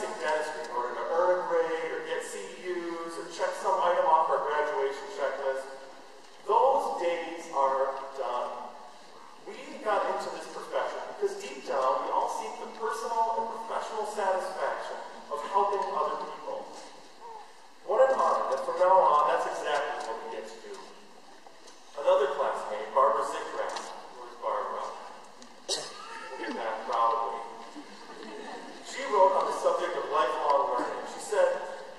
practicing dentistry in order to earn a grade or get CEUs or check some item off our graduation checklist, those days are done. We got into this profession because deep down we all seek the personal and professional satisfaction of helping other people. What an honor that from now on that's exactly what we get to do. Another classmate, Barbara Zickgrass, where's Barbara? We'll get back proudly. She wrote on the subject of lifelong learning. She said,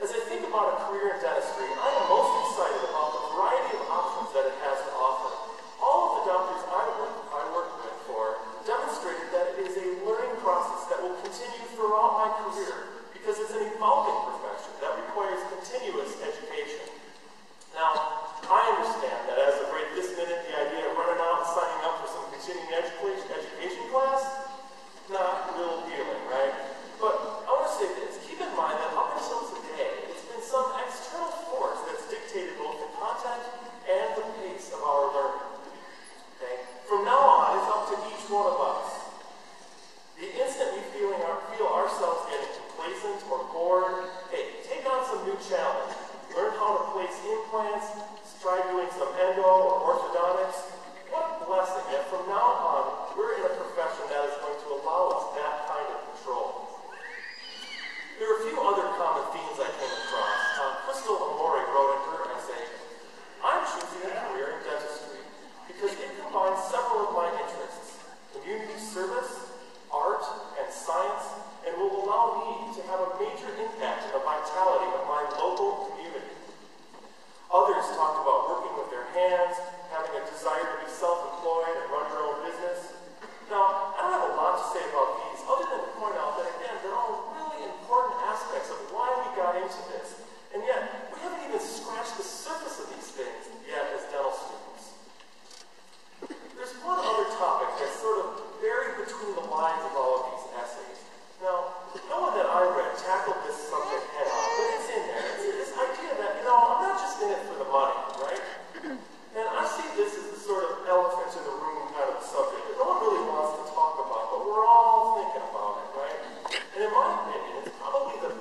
as I think about a career in dentistry, I am most excited about the variety of options that it has to offer. All of the doctors I worked with for demonstrated that it is a learning process that will continue throughout my career because it's an evolving profession that requires continuous education. Now, I understand that as of right this minute, the idea of running out and signing up for some continuing education class, not real appealing, right? But I want to say this, keep in mind that up until today, it's been some external force that's dictated both the content and the pace of our learning. Okay? From now on, it's up to each one of us. The instant we feel ourselves getting complacent or bored, hey, take on some new challenge. Learn how to place implants, try doing some endo or orthodontics. What a blessing that from now on, we're in a profession that is going to allow us that kind of control. There are a few other common themes I came across. Crystal Amore wrote in her essay, I'm choosing a career in dentistry because it combines several of my interests, community service, art, and science, and will allow me to have a major impact on the vitality of my local community. Others talked about working with their hands, having a desire to be self-employed and run your own business. Now, I don't have a lot to say about these, other than to point out that, again, they're all really important aspects of why we got into this. And yet, we haven't even scratched the surface of these things yet as dental students. There's one other topic that's sort of buried between the lines of all of these essays. Now, no one that I read tackled this subject head on, but it's in there. It's this idea that, I'm not just in it for the money, right? And I see this as the sort of elephant in the room kind of subject that no one really wants to talk about, but we're all thinking about it, right? And in my opinion, it's probably the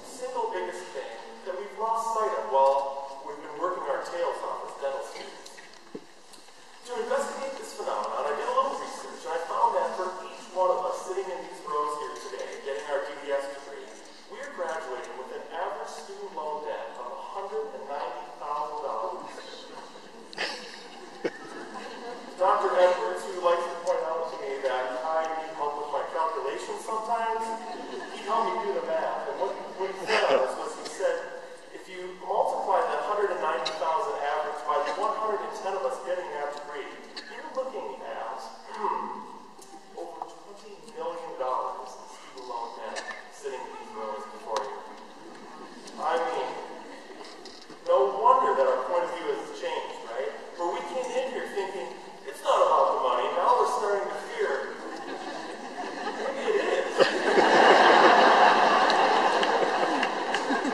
single biggest thing that we've lost sight of while we've been working our tails off as dental students. To investigate this phenomenon, I did a little research, and I found that for each one of us sitting in these rows here today, getting our DDS degree, we are graduating with an average student loan debt of $190,000. Dr. Edwards, who likes to point out to me that I need help with my calculations sometimes, he helped me do the math. And what he said on this was, he said, if you multiply that $190,000 average by the 110 of us getting that degree, you're looking at over $20 million in student loan debt sitting in these rows before you. I mean, no wonder that our point of view has changed, right? Where we came in here thinking, it's not about the money. Now we're starting to fear. Maybe it is.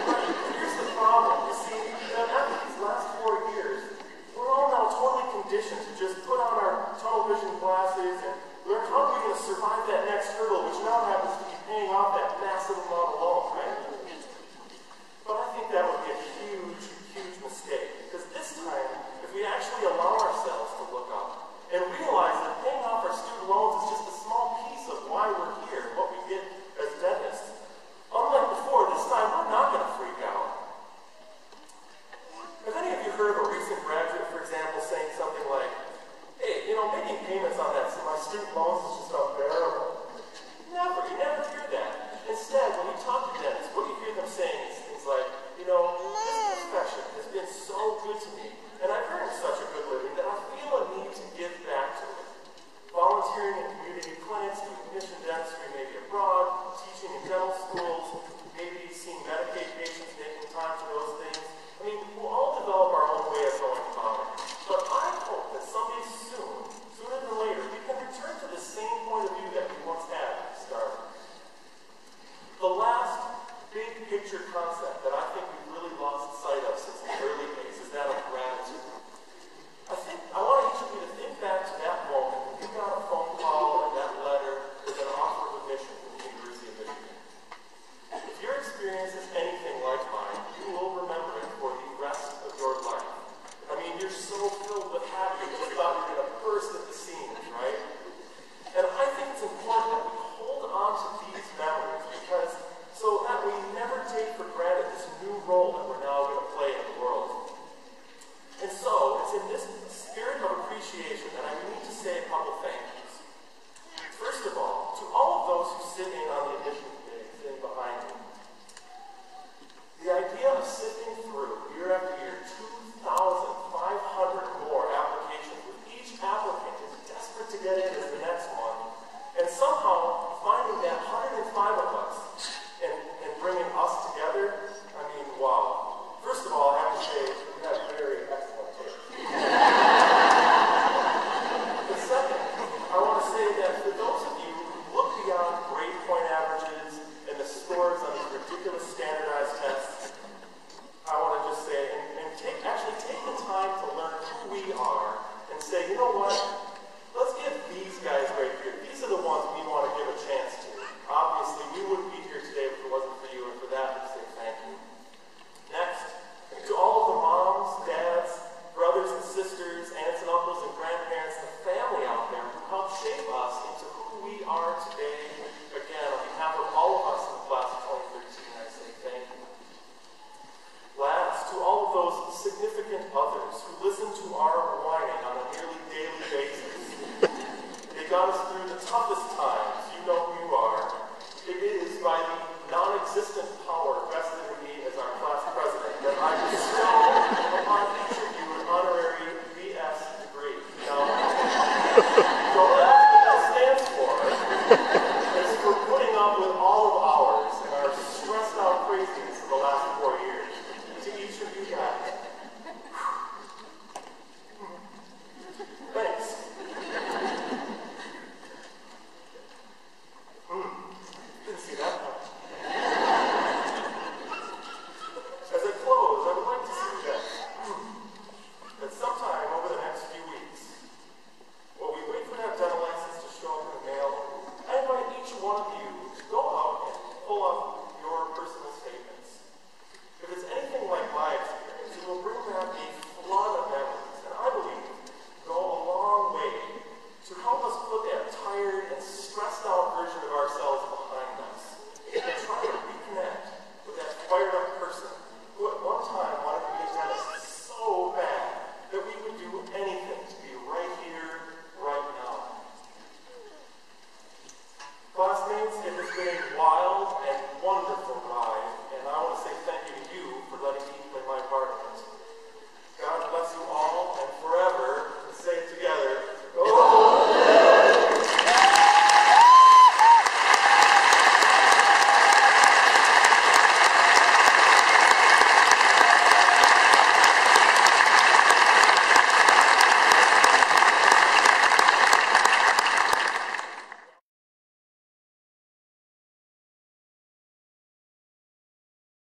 But here's the problem. You see, that after these last 4 years, we're all now totally conditioned to just put on our tunnel vision glasses and learn how we're going to survive that next hurdle, which now happens to be paying off that massive amount of loan, right? But I think that would be a huge, huge mistake. Because this time, if we actually allow ourselves to look up and realize that paying off our student loans is just a small piece of why we're here, what we get as dentists. Unlike before, this time we're not going to freak out. Have any of you heard of a recent graduate, for example, saying something like, hey, making payments on my student loans is just unbearable? Never. You never hear that. Instead, when you talk to dentists, what you hear them saying is things like, this profession has been so good to me, and I've earned such a good living that I feel a need to give back to it. Volunteering in community clinics, doing mission dentistry maybe abroad, teaching in dental schools, maybe seeing Medicaid patients, making time for those things. I mean, we'll all develop our own way of going about it. But I hope that someday soon, sooner than later, we can return to the same point of view that we once had at the start. The last big picture concept that I think we've really lost sight of since the early days is that of gratitude. I want each of you to think back to that moment when you got a phone call or that letter with an offer of admission from the University of Michigan. experiences any